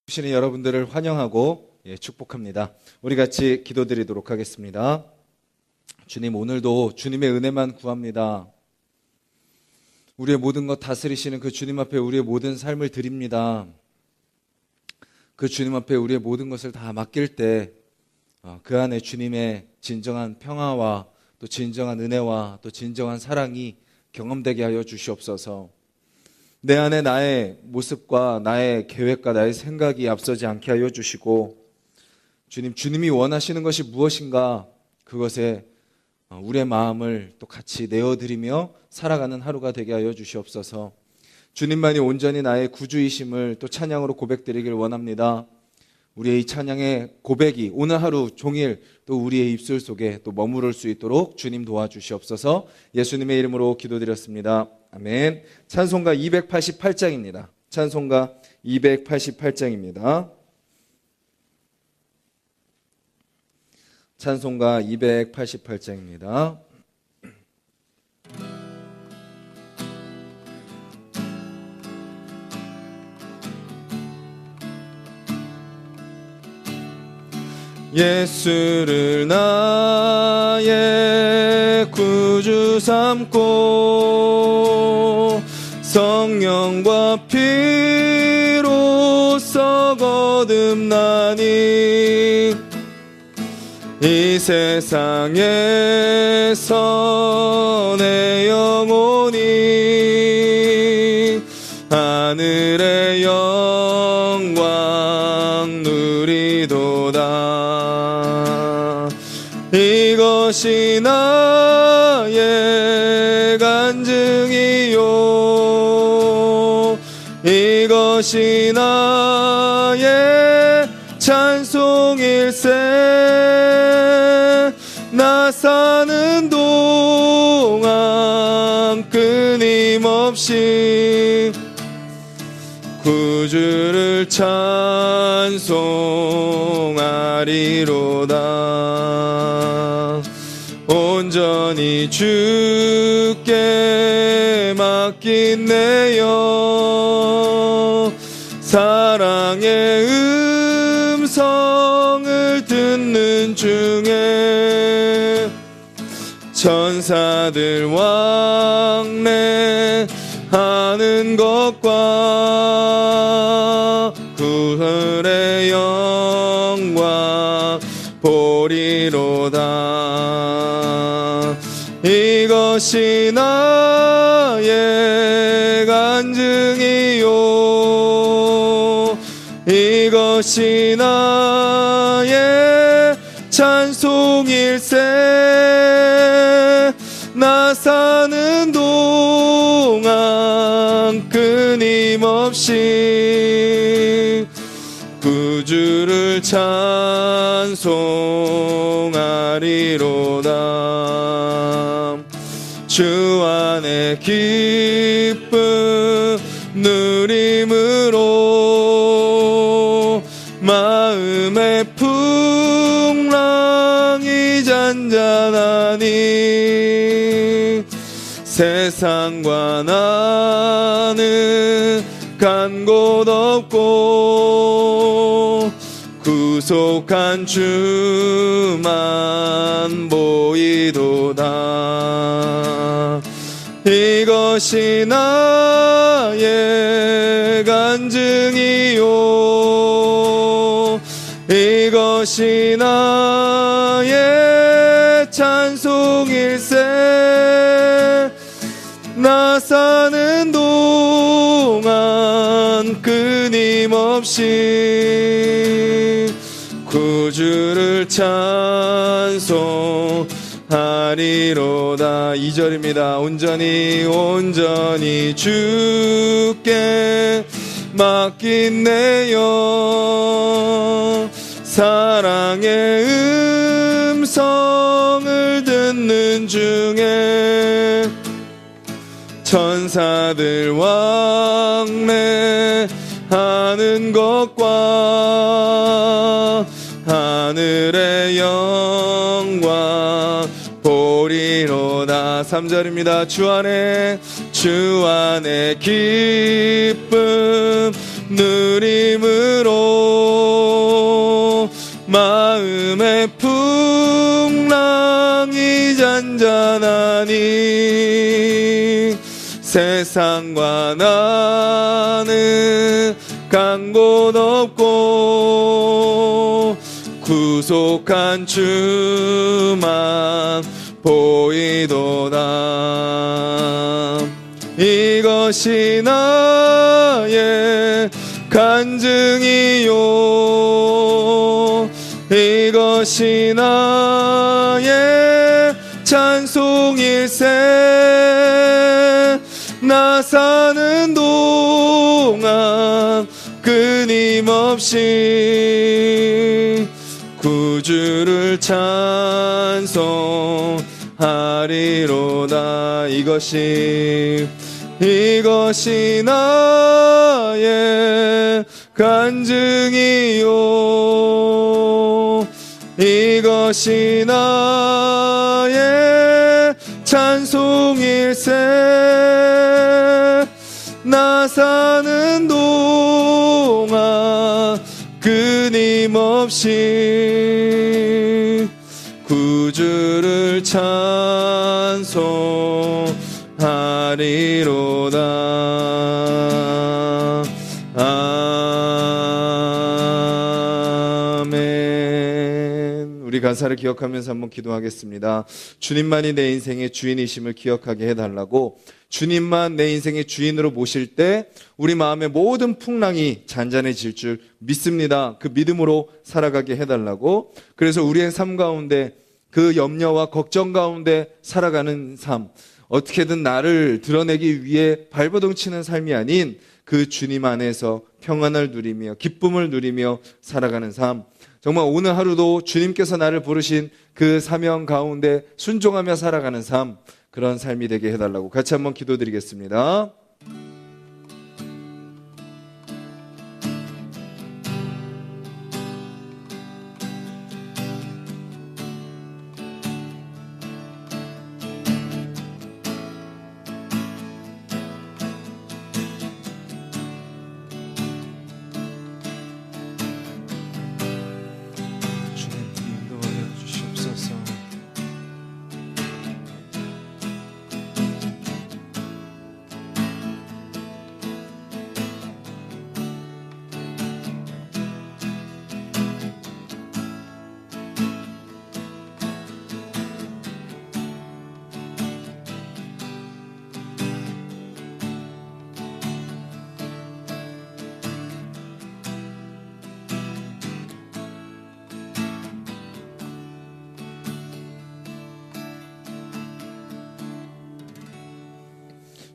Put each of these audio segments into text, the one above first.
오시는 여러분들을 환영하고 축복합니다. 우리 같이 기도드리도록 하겠습니다. 주님, 오늘도 주님의 은혜만 구합니다. 우리의 모든 것 다스리시는 그 주님 앞에 우리의 모든 삶을 드립니다. 그 주님 앞에 우리의 모든 것을 다 맡길 때 그 안에 주님의 진정한 평화와 또 진정한 은혜와 또 진정한 사랑이 경험되게 하여 주시옵소서. 내 안에 나의 모습과 나의 계획과 나의 생각이 앞서지 않게 하여 주시고, 주님이 원하시는 것이 무엇인가 그것에 우리의 마음을 또 같이 내어드리며 살아가는 하루가 되게 하여 주시옵소서. 주님만이 온전히 나의 구주이심을 또 찬양으로 고백드리길 원합니다. 우리의 이 찬양의 고백이 오늘 하루 종일 또 우리의 입술 속에 또 머무를 수 있도록 주님 도와주시옵소서. 예수님의 이름으로 기도드렸습니다. 아멘. 찬송가 288장입니다. 찬송가 288장입니다. 찬송가 288장입니다. 예수를 나의 구주 삼고 성령과 피로써 거듭나니 이 세상에서 내 영혼이 하늘의 영광 누리도다. 이것이 나의 간증이요, 이것이 나의 찬송일세. 나 사는 동안 끊임없이 구주를 찬송하리로다. 온전히 주께 맡긴 내 영, 사랑의 음성을 듣는 중에 천사들 왕래하는 것과 그들의 영광 보리로다. 이것이 나의 간증이요, 이것이 나의 찬송일세. 나 사는 동안 끊임없이 구주를 찬송하리로다. 주 안에 기쁨 누림으로 마음의 풍랑이 잔잔하니 세상과 나는 간 곳 없고 구속한 주만 보이도다. 이것이 나의 간증이요, 이것이 나의 찬송일세. 나 사는 동안 끊임없이 구주를 찬송하리로다. 2절입니다. 온전히 주께 맡긴 내 영, 사랑의 음성을 듣는 중에 천사들 왕래하는 것과 하늘의 영광 보리로다. 3절입니다. 주 안에 기쁨 누림으로 마음의 풍랑이 잔잔하니 세상과 나는 간 곳 없고 구속한 주만 보이도다. 이것이 나의 간증이요 이것이 나의 찬송일세. 나 사는 동안 끊임없이 구주를 찬송하리로다. 이것이 나의 간증이요 이것이 나의 찬송일세. 나 사는 동안 끊임없이 구주를 찬송하리로다. 아멘. 우리 가사를 기억하면서 한번 기도하겠습니다. 주님만이 내 인생의 주인이심을 기억하게 해달라고. 주님만 내 인생의 주인으로 모실 때 우리 마음의 모든 풍랑이 잔잔해질 줄 믿습니다. 그 믿음으로 살아가게 해달라고. 그래서 우리의 삶 가운데 그 염려와 걱정 가운데 살아가는 삶, 어떻게든 나를 드러내기 위해 발버둥 치는 삶이 아닌 그 주님 안에서 평안을 누리며 기쁨을 누리며 살아가는 삶, 정말 오늘 하루도 주님께서 나를 부르신 그 사명 가운데 순종하며 살아가는 삶, 그런 삶이 되게 해달라고 같이 한번 기도드리겠습니다.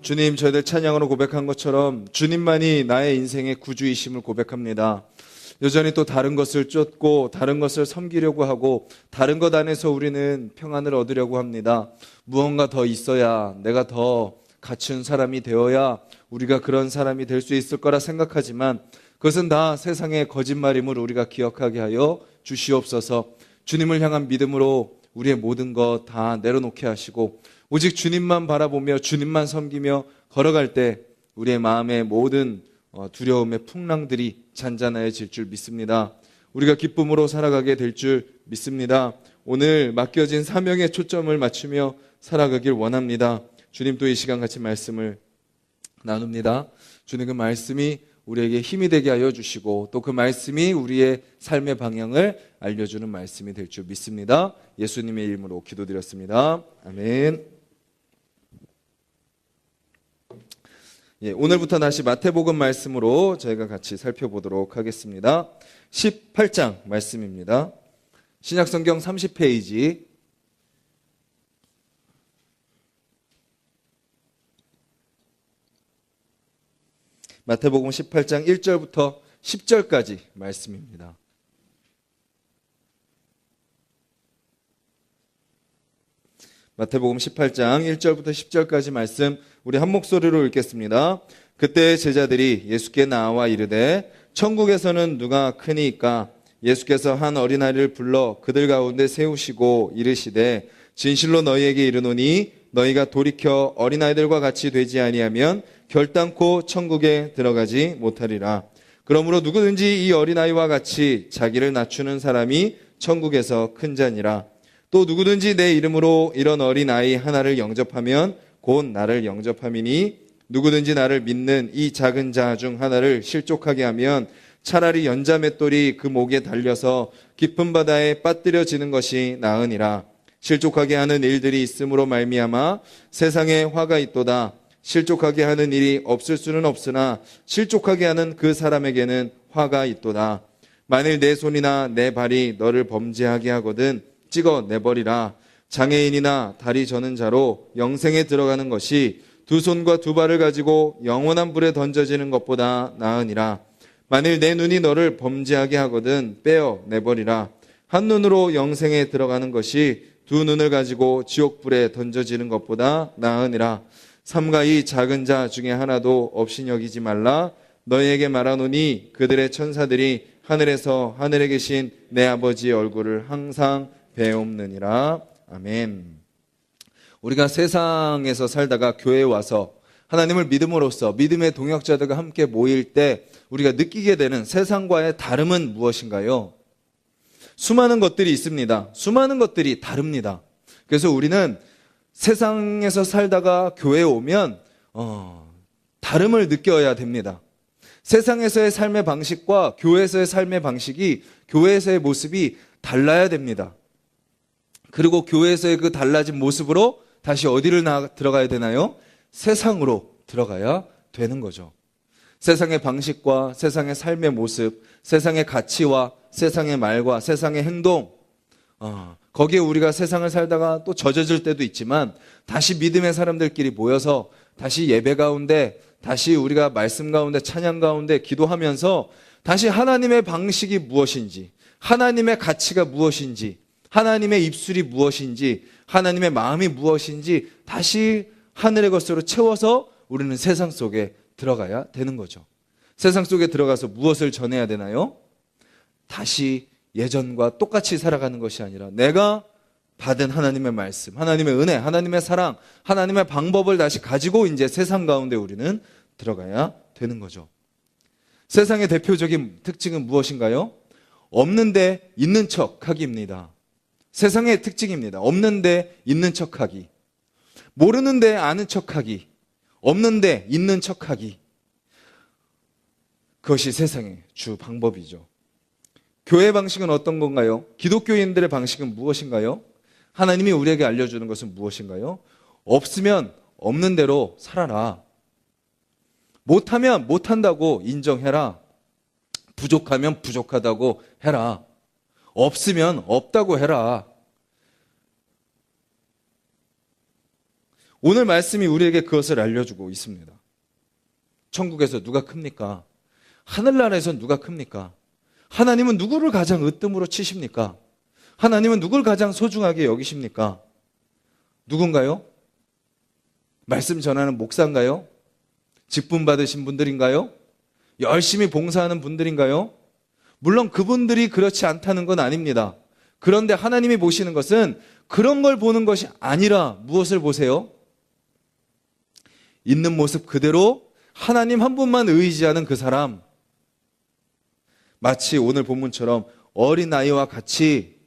주님, 저희들 찬양으로 고백한 것처럼 주님만이 나의 인생의 구주이심을 고백합니다. 여전히 또 다른 것을 쫓고 다른 것을 섬기려고 하고 다른 것 안에서 우리는 평안을 얻으려고 합니다. 무언가 더 있어야, 내가 더 갖춘 사람이 되어야 우리가 그런 사람이 될 수 있을 거라 생각하지만 그것은 다 세상의 거짓말임을 우리가 기억하게 하여 주시옵소서. 주님을 향한 믿음으로 우리의 모든 것 다 내려놓게 하시고 오직 주님만 바라보며 주님만 섬기며 걸어갈 때 우리의 마음의 모든 두려움의 풍랑들이 잔잔해질 줄 믿습니다. 우리가 기쁨으로 살아가게 될 줄 믿습니다. 오늘 맡겨진 사명에 초점을 맞추며 살아가길 원합니다. 주님, 또 이 시간 같이 말씀을 나눕니다. 주님, 그 말씀이 우리에게 힘이 되게 하여 주시고 또 그 말씀이 우리의 삶의 방향을 알려주는 말씀이 될 줄 믿습니다. 예수님의 이름으로 기도드렸습니다. 아멘. 오늘부터 다시 마태복음 말씀으로 저희가 같이 살펴보도록 하겠습니다. 18장 말씀입니다. 신약성경 30페이지. 마태복음 18장 1절부터 10절까지 말씀입니다. 마태복음 18장 1절부터 10절까지 말씀 우리 한 목소리로 읽겠습니다. 그때 제자들이 예수께 나와 이르되 천국에서는 누가 크니이까? 예수께서 한 어린아이를 불러 그들 가운데 세우시고 이르시되 진실로 너희에게 이르노니 너희가 돌이켜 어린아이들과 같이 되지 아니하면 결단코 천국에 들어가지 못하리라. 그러므로 누구든지 이 어린아이와 같이 자기를 낮추는 사람이 천국에서 큰 자니라. 또 누구든지 내 이름으로 이런 어린아이 하나를 영접하면 곧 나를 영접함이니 누구든지 나를 믿는 이 작은 자 중 하나를 실족하게 하면 차라리 연자 맷돌이 그 목에 달려서 깊은 바다에 빠뜨려지는 것이 나으니라. 실족하게 하는 일들이 있음으로 말미암아 세상에 화가 있도다. 실족하게 하는 일이 없을 수는 없으나 실족하게 하는 그 사람에게는 화가 있도다. 만일 내 손이나 내 발이 너를 범죄하게 하거든 찍어 내버리라. 장애인이나 다리 저는 자로 영생에 들어가는 것이 두 손과 두 발을 가지고 영원한 불에 던져지는 것보다 나으니라. 만일 내 눈이 너를 범죄하게 하거든 빼어 내버리라. 한 눈으로 영생에 들어가는 것이 두 눈을 가지고 지옥불에 던져지는 것보다 나으니라. 삼가 이 작은 자 중에 하나도 없이 여기지 말라. 너희에게 말하노니 그들의 천사들이 하늘에서 하늘에 계신 내 아버지의 얼굴을 항상 배옵느니라. 아멘. 우리가 세상에서 살다가 교회에 와서 하나님을 믿음으로써 믿음의 동역자들과 함께 모일 때 우리가 느끼게 되는 세상과의 다름은 무엇인가요? 수많은 것들이 있습니다. 수많은 것들이 다릅니다. 그래서 우리는 세상에서 살다가 교회에 오면 다름을 느껴야 됩니다. 세상에서의 삶의 방식과 교회에서의 삶의 방식이, 교회에서의 모습이 달라야 됩니다. 그리고 교회에서의 그 달라진 모습으로 다시 어디를 들어가야 되나요? 세상으로 들어가야 되는 거죠. 세상의 방식과 세상의 삶의 모습, 세상의 가치와 세상의 말과 세상의 행동, 거기에 우리가 세상을 살다가 또 젖어질 때도 있지만 다시 믿음의 사람들끼리 모여서 다시 예배 가운데, 다시 우리가 말씀 가운데, 찬양 가운데 기도하면서 다시 하나님의 방식이 무엇인지, 하나님의 가치가 무엇인지, 하나님의 입술이 무엇인지, 하나님의 마음이 무엇인지 다시 하늘의 것으로 채워서 우리는 세상 속에 들어가야 되는 거죠. 세상 속에 들어가서 무엇을 전해야 되나요? 다시 예전과 똑같이 살아가는 것이 아니라 내가 받은 하나님의 말씀, 하나님의 은혜, 하나님의 사랑, 하나님의 방법을 다시 가지고 이제 세상 가운데 우리는 들어가야 되는 거죠. 세상의 대표적인 특징은 무엇인가요? 없는데 있는 척하기입니다. 세상의 특징입니다. 없는데 있는 척하기, 모르는데 아는 척하기, 없는데 있는 척하기. 그것이 세상의 주 방법이죠. 교회 방식은 어떤 건가요? 기독교인들의 방식은 무엇인가요? 하나님이 우리에게 알려주는 것은 무엇인가요? 없으면 없는 대로 살아라. 못하면 못한다고 인정해라. 부족하면 부족하다고 해라. 없으면 없다고 해라. 오늘 말씀이 우리에게 그것을 알려주고 있습니다. 천국에서 누가 큽니까? 하늘나라에서 누가 큽니까? 하나님은 누구를 가장 으뜸으로 치십니까? 하나님은 누구를 가장 소중하게 여기십니까? 누군가요? 말씀 전하는 목사인가요? 직분 받으신 분들인가요? 열심히 봉사하는 분들인가요? 물론 그분들이 그렇지 않다는 건 아닙니다. 그런데 하나님이 보시는 것은 그런 걸 보는 것이 아니라 무엇을 보세요? 있는 모습 그대로 하나님 한 분만 의지하는 그 사람. 마치 오늘 본문처럼 어린아이와 같이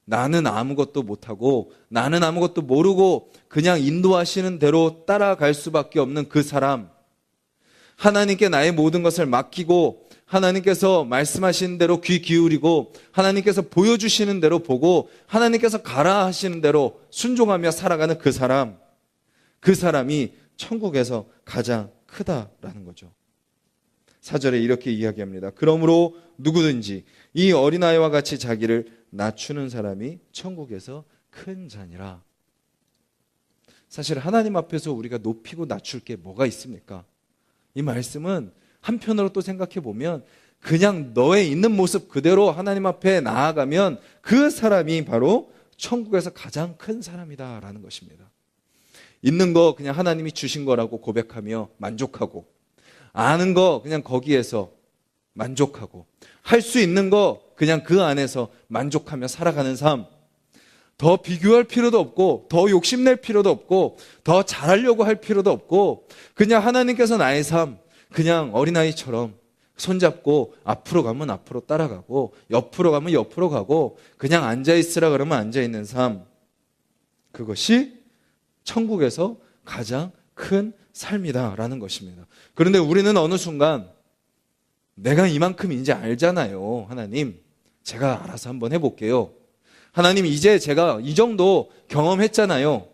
나는 아무것도 못하고 나는 아무것도 모르고 그냥 인도하시는 대로 따라갈 수밖에 없는 그 사람. 하나님께 나의 모든 것을 맡기고 하나님께서 말씀하시는 대로 귀 기울이고 하나님께서 보여주시는 대로 보고 하나님께서 가라 하시는 대로 순종하며 살아가는 그 사람. 그 사람이 천국에서 가장 크다라는 거죠. 4절에 이렇게 이야기합니다. 그러므로 누구든지 이 어린아이와 같이 자기를 낮추는 사람이 천국에서 큰 자니라. 사실 하나님 앞에서 우리가 높이고 낮출 게 뭐가 있습니까? 이 말씀은 한편으로 또 생각해 보면 그냥 너의 있는 모습 그대로 하나님 앞에 나아가면 그 사람이 바로 천국에서 가장 큰 사람이다라는 것입니다. 있는 거 그냥 하나님이 주신 거라고 고백하며 만족하고, 아는 거 그냥 거기에서 만족하고, 할 수 있는 거 그냥 그 안에서 만족하며 살아가는 삶. 더 비교할 필요도 없고, 더 욕심낼 필요도 없고, 더 잘하려고 할 필요도 없고, 그냥 하나님께서 나의 삶, 그냥 어린아이처럼 손잡고 앞으로 가면 앞으로 따라가고 옆으로 가면 옆으로 가고 그냥 앉아있으라 그러면 앉아있는 삶, 그것이 천국에서 가장 큰 삶이다라는 것입니다. 그런데 우리는 어느 순간 내가 이만큼인지 알잖아요. 하나님, 제가 알아서 한번 해볼게요. 하나님, 이제 제가 이 정도 경험했잖아요.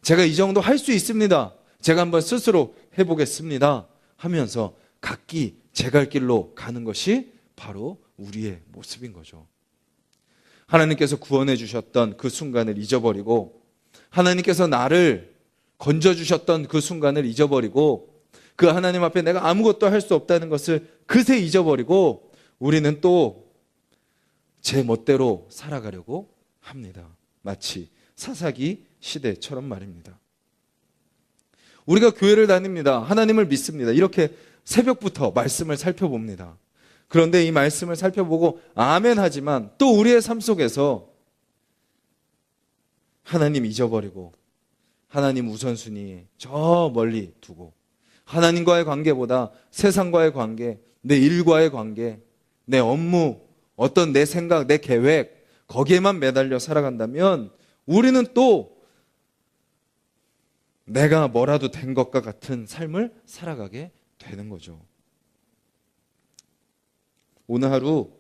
제가 이 정도 할 수 있습니다. 제가 한번 스스로 해보겠습니다 하면서 각기 제 갈 길로 가는 것이 바로 우리의 모습인 거죠. 하나님께서 구원해 주셨던 그 순간을 잊어버리고, 하나님께서 나를 건져주셨던 그 순간을 잊어버리고, 그 하나님 앞에 내가 아무것도 할 수 없다는 것을 그새 잊어버리고 우리는 또 제 멋대로 살아가려고 합니다. 마치 사사기 시대처럼 말입니다. 우리가 교회를 다닙니다. 하나님을 믿습니다. 이렇게 새벽부터 말씀을 살펴봅니다. 그런데 이 말씀을 살펴보고 아멘 하지만 또 우리의 삶 속에서 하나님 잊어버리고 하나님 우선순위 저 멀리 두고 하나님과의 관계보다 세상과의 관계, 내 일과의 관계, 내 업무, 어떤 내 생각, 내 계획, 거기에만 매달려 살아간다면 우리는 또 내가 뭐라도 된 것과 같은 삶을 살아가게 되는 거죠. 오늘 하루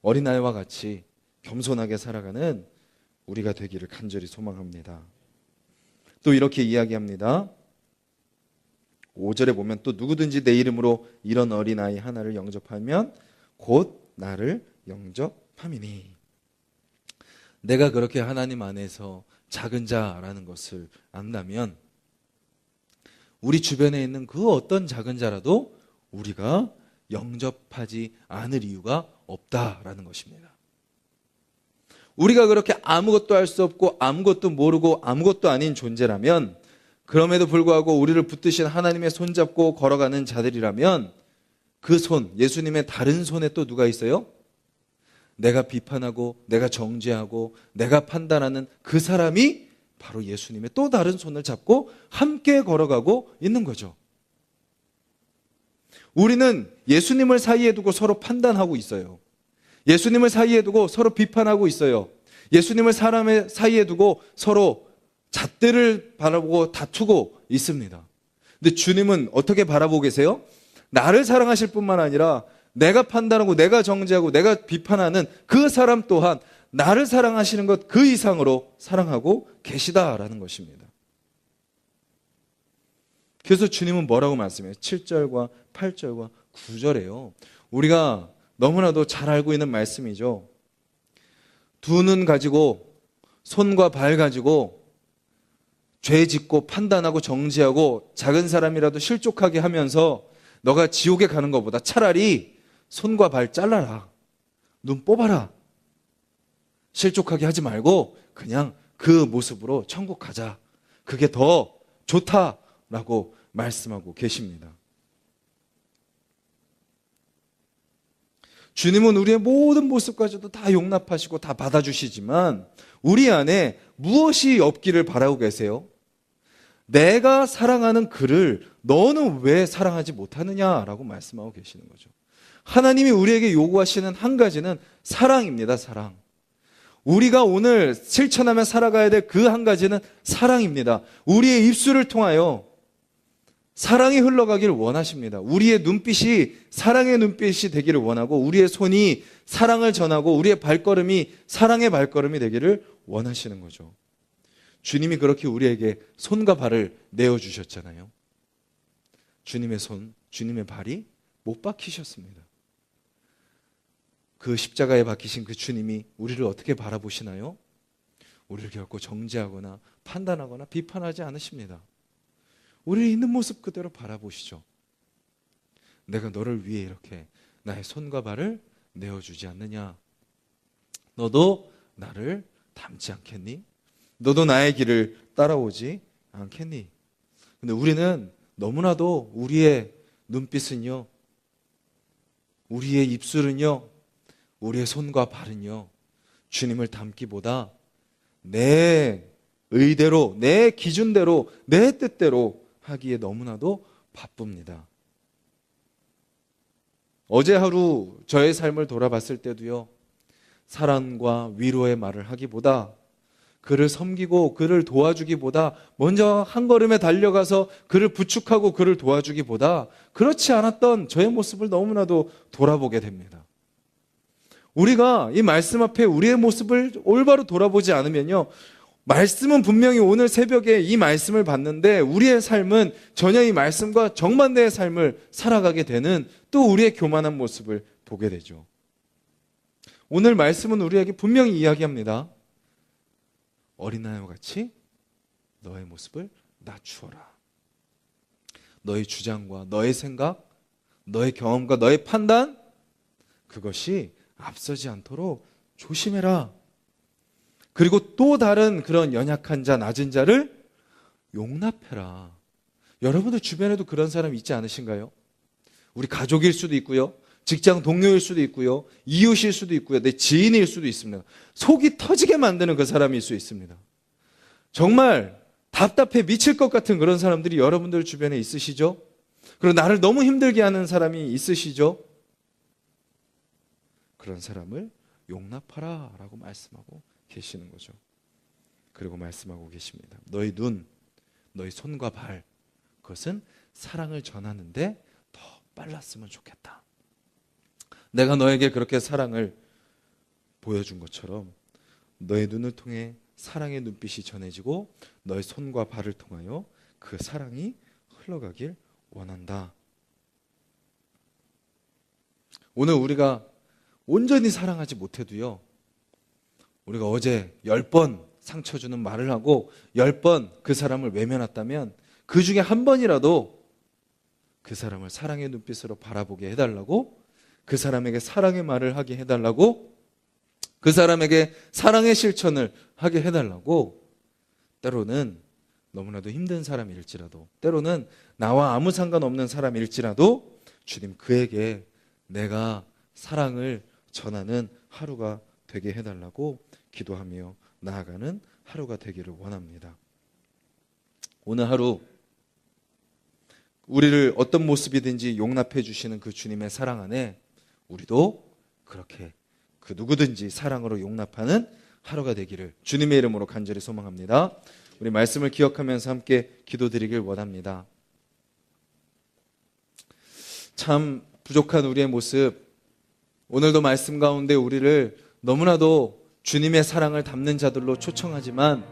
어린아이와 같이 겸손하게 살아가는 우리가 되기를 간절히 소망합니다. 또 이렇게 이야기합니다. 5절에 보면 또 누구든지 내 이름으로 이런 어린아이 하나를 영접하면 곧 나를 영접함이니. 내가 그렇게 하나님 안에서 작은 자라는 것을 안다면 우리 주변에 있는 그 어떤 작은 자라도 우리가 영접하지 않을 이유가 없다라는 것입니다. 우리가 그렇게 아무것도 할 수 없고 아무것도 모르고 아무것도 아닌 존재라면, 그럼에도 불구하고 우리를 붙드신 하나님의 손잡고 걸어가는 자들이라면 그 손, 예수님의 다른 손에 또 누가 있어요? 내가 비판하고 내가 정죄하고 내가 판단하는 그 사람이 바로 예수님의 또 다른 손을 잡고 함께 걸어가고 있는 거죠. 우리는 예수님을 사이에 두고 서로 판단하고 있어요. 예수님을 사이에 두고 서로 비판하고 있어요. 예수님을 사람의 사이에 두고 서로 잣대를 바라보고 다투고 있습니다. 근데 주님은 어떻게 바라보고 계세요? 나를 사랑하실 뿐만 아니라 내가 판단하고 내가 정죄하고 내가 비판하는 그 사람 또한 나를 사랑하시는 것 그 이상으로 사랑하고 계시다라는 것입니다. 그래서 주님은 뭐라고 말씀해요? 7절과 8절과 9절에요. 우리가 너무나도 잘 알고 있는 말씀이죠. 두 눈 가지고 손과 발 가지고 죄 짓고 판단하고 정죄하고 작은 사람이라도 실족하게 하면서 너가 지옥에 가는 것보다 차라리 손과 발 잘라라. 눈 뽑아라. 실족하게 하지 말고 그냥 그 모습으로 천국 가자. 그게 더 좋다라고 말씀하고 계십니다. 주님은 우리의 모든 모습까지도 다 용납하시고 다 받아주시지만 우리 안에 무엇이 없기를 바라고 계세요? 내가 사랑하는 그를 너는 왜 사랑하지 못하느냐라고 말씀하고 계시는 거죠. 하나님이 우리에게 요구하시는 한 가지는 사랑입니다. 사랑. 우리가 오늘 실천하며 살아가야 될 그 한 가지는 사랑입니다. 우리의 입술을 통하여 사랑이 흘러가기를 원하십니다. 우리의 눈빛이 사랑의 눈빛이 되기를 원하고 우리의 손이 사랑을 전하고 우리의 발걸음이 사랑의 발걸음이 되기를 원하시는 거죠. 주님이 그렇게 우리에게 손과 발을 내어주셨잖아요. 주님의 손, 주님의 발이 못 박히셨습니다. 그 십자가에 박히신 그 주님이 우리를 어떻게 바라보시나요? 우리를 결코 정죄하거나 판단하거나 비판하지 않으십니다. 우리를 있는 모습 그대로 바라보시죠. 내가 너를 위해 이렇게 나의 손과 발을 내어주지 않느냐? 너도 나를 닮지 않겠니? 너도 나의 길을 따라오지 않겠니? 근데 우리는 너무나도 우리의 눈빛은요, 우리의 입술은요, 우리의 손과 발은요, 주님을 닮기보다 내 의대로, 내 기준대로, 내 뜻대로 하기에 너무나도 바쁩니다. 어제 하루 저의 삶을 돌아봤을 때도요, 사랑과 위로의 말을 하기보다, 그를 섬기고 그를 도와주기보다, 먼저 한 걸음에 달려가서 그를 부축하고 그를 도와주기보다 그렇지 않았던 저의 모습을 너무나도 돌아보게 됩니다. 우리가 이 말씀 앞에 우리의 모습을 올바로 돌아보지 않으면요, 말씀은 분명히 오늘 새벽에 이 말씀을 봤는데 우리의 삶은 전혀 이 말씀과 정반대의 삶을 살아가게 되는, 또 우리의 교만한 모습을 보게 되죠. 오늘 말씀은 우리에게 분명히 이야기합니다. 어린아이와 같이 너의 모습을 낮추어라. 너의 주장과 너의 생각, 너의 경험과 너의 판단, 그것이 앞서지 않도록 조심해라. 그리고 또 다른 그런 연약한 자, 낮은 자를 용납해라. 여러분들 주변에도 그런 사람 있지 않으신가요? 우리 가족일 수도 있고요, 직장 동료일 수도 있고요, 이웃일 수도 있고요, 내 지인일 수도 있습니다. 속이 터지게 만드는 그 사람일 수 있습니다. 정말 답답해 미칠 것 같은 그런 사람들이 여러분들 주변에 있으시죠? 그리고 나를 너무 힘들게 하는 사람이 있으시죠? 그런 사람을 용납하라 라고 말씀하고 계시는 거죠. 그리고 말씀하고 계십니다. 너희 눈, 너희 손과 발, 그것은 사랑을 전하는데 더 빨랐으면 좋겠다. 내가 너에게 그렇게 사랑을 보여준 것처럼 너의 눈을 통해 사랑의 눈빛이 전해지고 너의 손과 발을 통하여 그 사랑이 흘러가길 원한다. 오늘 우리가 온전히 사랑하지 못해도요, 우리가 어제 10번 상처 주는 말을 하고 10번 그 사람을 외면했다면 그 중에 한 번이라도 그 사람을 사랑의 눈빛으로 바라보게 해달라고, 그 사람에게 사랑의 말을 하게 해달라고, 그 사람에게 사랑의 실천을 하게 해달라고, 때로는 너무나도 힘든 사람일지라도, 때로는 나와 아무 상관없는 사람일지라도 주님 그에게 내가 사랑을 전하는 하루가 되게 해달라고 기도하며 나아가는 하루가 되기를 원합니다. 오늘 하루 우리를 어떤 모습이든지 용납해 주시는 그 주님의 사랑 안에 우리도 그렇게 그 누구든지 사랑으로 용납하는 하루가 되기를 주님의 이름으로 간절히 소망합니다. 우리 말씀을 기억하면서 함께 기도드리길 원합니다. 참 부족한 우리의 모습, 오늘도 말씀 가운데 우리를 너무나도 주님의 사랑을 담는 자들로 초청하지만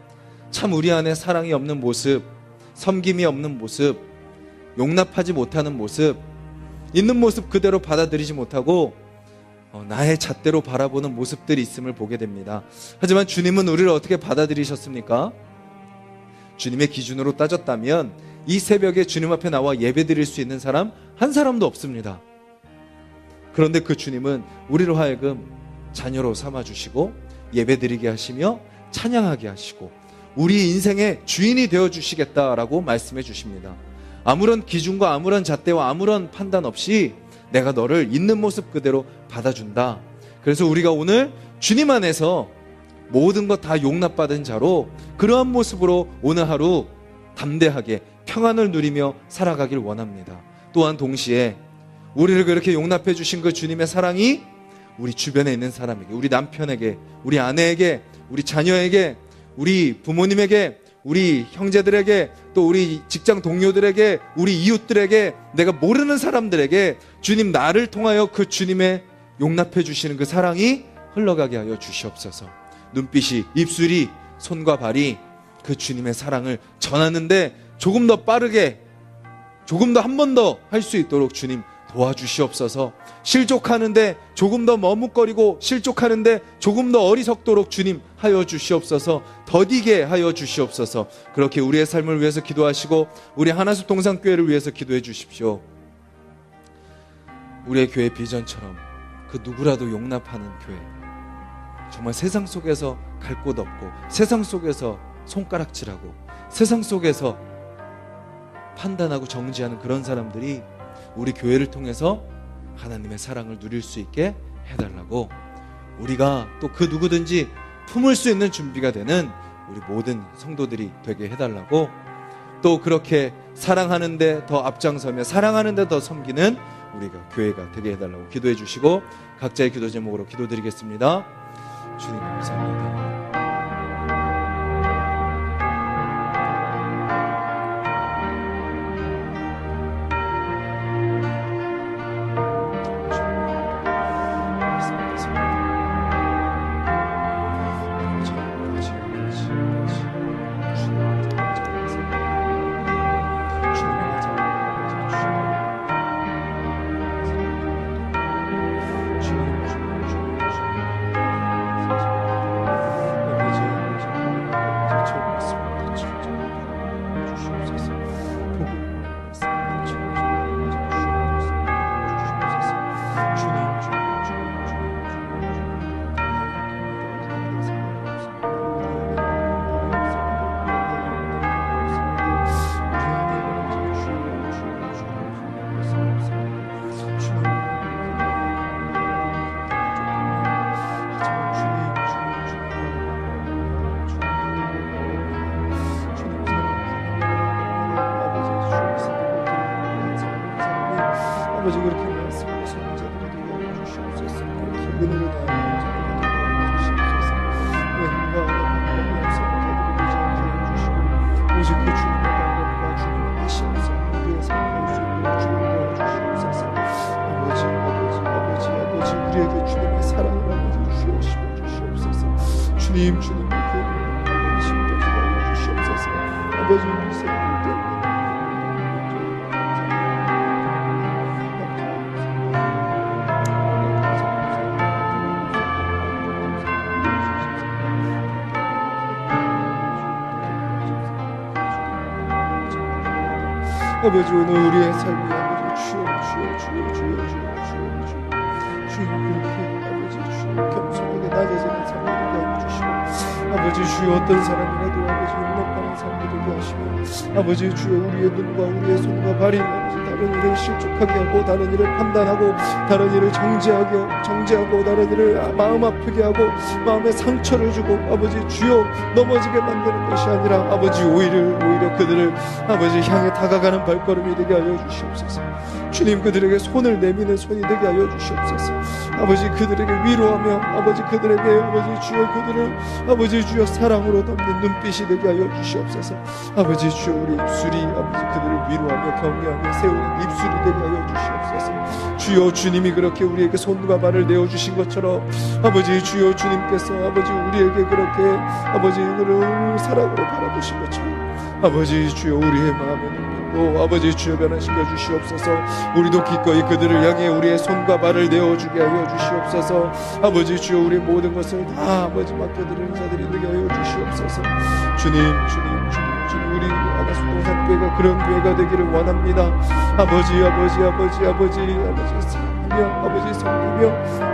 참 우리 안에 사랑이 없는 모습, 섬김이 없는 모습, 용납하지 못하는 모습, 있는 모습 그대로 받아들이지 못하고 나의 잣대로 바라보는 모습들이 있음을 보게 됩니다. 하지만 주님은 우리를 어떻게 받아들이셨습니까? 주님의 기준으로 따졌다면 이 새벽에 주님 앞에 나와 예배드릴 수 있는 사람 한 사람도 없습니다. 그런데 그 주님은 우리로 하여금 자녀로 삼아주시고 예배드리게 하시며 찬양하게 하시고 우리 인생의 주인이 되어주시겠다라고 말씀해 주십니다. 아무런 기준과 아무런 잣대와 아무런 판단 없이 내가 너를 있는 모습 그대로 받아준다. 그래서 우리가 오늘 주님 안에서 모든 것 다 용납받은 자로 그러한 모습으로 오늘 하루 담대하게 평안을 누리며 살아가길 원합니다. 또한 동시에 우리를 그렇게 용납해 주신 그 주님의 사랑이 우리 주변에 있는 사람에게, 우리 남편에게, 우리 아내에게, 우리 자녀에게, 우리 부모님에게, 우리 형제들에게, 또 우리 직장 동료들에게, 우리 이웃들에게, 내가 모르는 사람들에게 주님 나를 통하여 그 주님의 용납해 주시는 그 사랑이 흘러가게 하여 주시옵소서. 눈빛이, 입술이, 손과 발이 그 주님의 사랑을 전하는데 조금 더 빠르게, 조금 더 한 번 더 할 수 있도록 주님 도와주시옵소서. 실족하는데 조금 더 머뭇거리고 실족하는데 조금 더 어리석도록 주님 하여 주시옵소서. 더디게 하여 주시옵소서. 그렇게 우리의 삶을 위해서 기도하시고 우리 하나숲 동산교회를 위해서 기도해 주십시오. 우리의 교회 비전처럼 그 누구라도 용납하는 교회, 정말 세상 속에서 갈 곳 없고 세상 속에서 손가락질하고 세상 속에서 판단하고 정지하는 그런 사람들이 우리 교회를 통해서 하나님의 사랑을 누릴 수 있게 해달라고, 우리가 또 그 누구든지 품을 수 있는 준비가 되는 우리 모든 성도들이 되게 해달라고, 또 그렇게 사랑하는데 더 앞장서며 사랑하는데 더 섬기는 우리가 교회가 되게 해달라고 기도해 주시고 각자의 기도 제목으로 기도드리겠습니다. 주님 감사합니다. 아버지 그렇게 말씀하신 자들에게 주시옵소서. 그렇게 은혜를 다하는 자들에게 주시옵소서. 왜 행복하고 방법이 없어 자들에게 주시고 오직 그 주님의 방법과 주님의 뜻이 없어 우리의 삶을 수 있도록 주님 도와주시옵소서. 아버지 우리에게 주님의 사랑을 아버지 주시옵소서. 주님 그 심정을 알려주시옵소서. 아버지 우리 생각을 때문에 아버지 오늘 우리의 삶이 아버지 주여 그렇게 아버지 주여 겸손하게 낮아지는 삶이 되게 해주시고 아버지 주여 어떤 사람이라도 아버지 용납하는 삶이 되게 하시고 아버지 주여 우리의 눈과 우리의 손과 발이 아버지 다른 일을 실족하게 하고 다른 일을 판단하고 다른 일을 정죄하고 다른 일을 마음 아프게 하고 마음에 상처를 주고 아버지 주여 넘어지게 만드는 것이 아니라 아버지 오히려 그들을 아버지 향해 다가가는 발걸음이 되게 하여 주시옵소서. 주님 그들에게 손을 내미는 손이 되게 하여 주시옵소서. 아버지 그들에게 위로하며 아버지 그들에게 아버지 주여 그들을 아버지 주여 사랑으로 덮는 눈빛이 되게 하여 주시옵소서. 아버지 주여 우리 입술이 아버지 그들을 위로하며 격려하며 세우는 입술이 되게 하여 주시옵소서. 주여 주님이 그렇게 우리에게 손과 발을 내어주신 것처럼 아버지 주여 주님께서 아버지 우리에게 그렇게 아버지 그를 사랑으로 바라보신 것처럼 아버지 주여 우리의 마음의 눈빛도 아버지 주여 변화시켜 주시옵소서. 우리도 기꺼이 그들을 향해 우리의 손과 발을 내어주게 하여 주시옵소서. 아버지 주여 우리의 모든 것을 다 아버지 맡겨드리는 자들이 되게 하여 주시옵소서. 주님 우리 아가수동산 교회가 그런 교회가 되기를 원합니다. 아버지 사랑하며 아버지 섬기며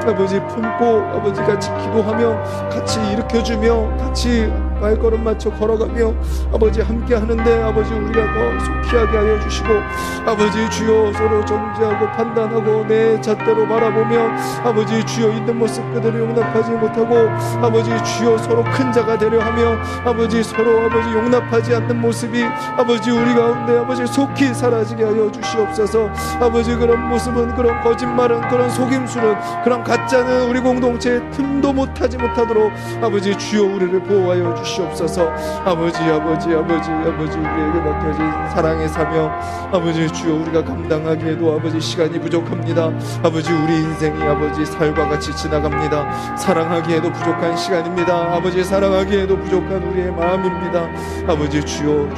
아버지 품고 아버지 같이 기도하며 같이 일으켜주며 같이 발걸음 맞춰 걸어가며 아버지 함께 하는데 아버지 우리가 더 속히하게 하여 주시고 아버지 주여 서로 정죄하고 판단하고 내 잣대로 바라보며 아버지 주여 있는 모습 그대로 용납하지 못하고 아버지 주여 서로 큰 자가 되려 하며 아버지 서로 아버지 용납하지 않는 모습이 아버지 우리 가운데 아버지 속히 사라지게 하여 주시옵소서. 아버지 그런 모습은 그런 거짓말은 그런 속임수는 그런 가짜는 우리 공동체에 틈도 못하지 못하도록 아버지 주여 우리를 보호하여 주시옵소서. 아버지 우리에게 맡겨진 사랑의 사명 아버지 주여 우리가 감당하기에도 아버지 시간이 부족합니다. 아버지 우리 인생이 아버지 살과 같이 지나갑니다. 사랑하기에도 부족한 시간입니다. 아버지 사랑하기에도 부족한 우리의 마음입니다. 아버지 주여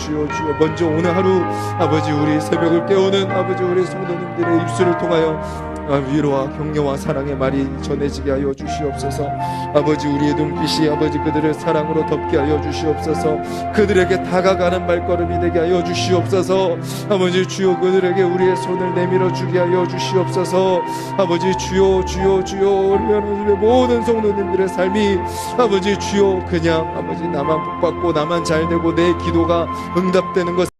먼저 오늘 하루 아버지 우리 새벽을 깨우는 아버지 우리 성도님들의 입술을 통하여 위로와 격려와 사랑의 말이 전해지게 하여 주시옵소서. 아버지 우리의 눈빛이 아버지 그들을 사랑으로 덮게 하여 주시옵소서. 그들에게 다가가는 발걸음이 되게 하여 주시옵소서. 아버지 주여 그들에게 우리의 손을 내밀어 주게 하여 주시옵소서. 아버지 주여 우리 모든 성도님들의 삶이 아버지 주여 그냥 아버지 나만 복받고 나만 잘되고 내 기도가 응답되는 것